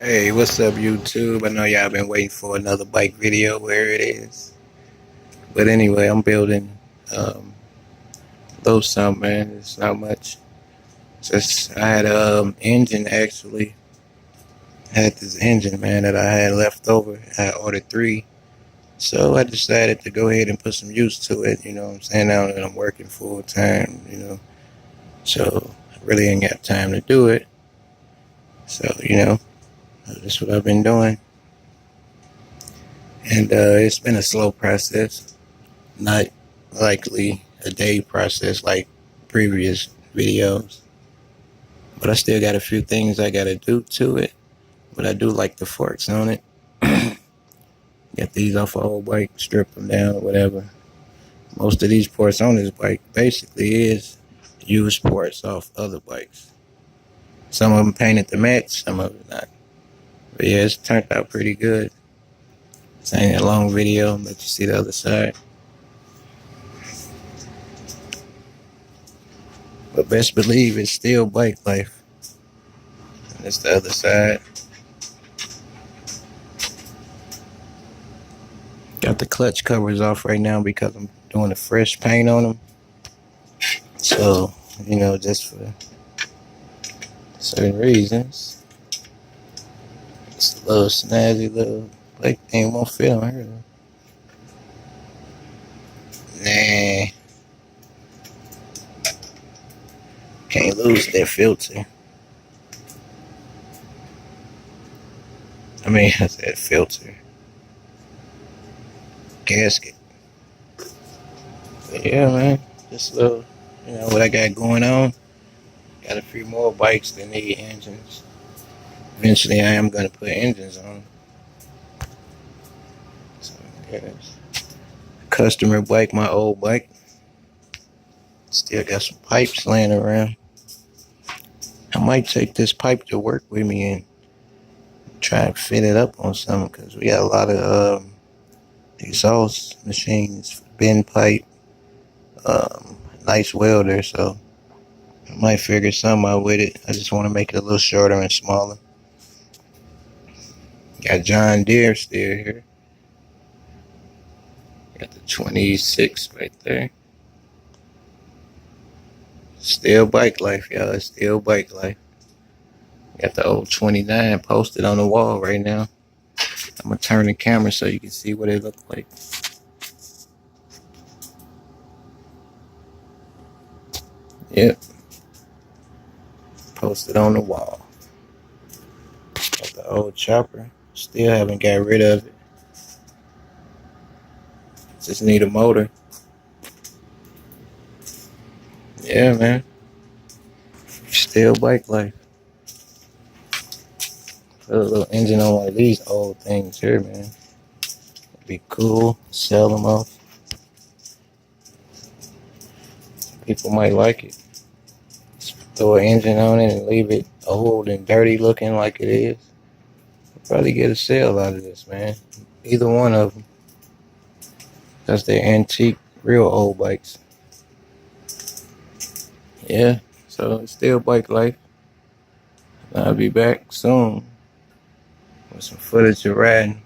Hey, what's up, YouTube? I know y'all been waiting for another bike video. Where it is. But anyway, I'm building um, a little something, man. It's not much. Just I had a engine actually. I had this engine, man, that I had left over. I ordered three, so I decided to go ahead and put some use to it. You know what I'm saying? Now that I'm working full time, so I really ain't got time to do it. So that's what I've been doing, and it's been a slow process. Not likely a day process like previous videos, but I still got a few things I gotta do to it. But I do like the forks on it. Get these off a whole bike, strip them down or whatever. Most of these parts on this bike basically is used parts off other bikes. Some of them painted to match, some of them not. But yeah, it's turned out pretty good. This ain't a long video, but you see the other side. But best believe it's still bike life. And that's the other side. Got the clutch covers off right now because I'm doing a fresh paint on them. So, just for certain reasons. It's a little snazzy little like thing won't fit on her though. Nah. Can't lose that filter. I said filter. Gasket. But yeah, man. Just a little, what I got going on. Got a few more bikes that need engines. Eventually, I am going to put engines on. So, yes. Customer bike, my old bike. Still got some pipes laying around. I might take this pipe to work with me and try and fit it up on something because we got a lot of exhaust machines, bend pipe, nice welder. So I might figure something out with it. I just want to make it a little shorter and smaller. Got John Deere still here. Got the 26 right there. Still bike life, y'all. It's still bike life. Got the old 29 posted on the wall right now. I'm gonna turn the camera so you can see what it looks like. Yep. Posted on the wall. Got the old chopper. Still haven't got rid of it. Just need a motor. Yeah, man. Still bike life. Put a little engine on one of these old things here, man. It'd be cool. Sell them off. People might like it. Just throw an engine on it and leave it old and dirty looking like it is. Probably get a sale out of this, man. Either one of them. Because they're antique, real old bikes. Yeah, so it's still bike life. I'll be back soon with some footage of riding.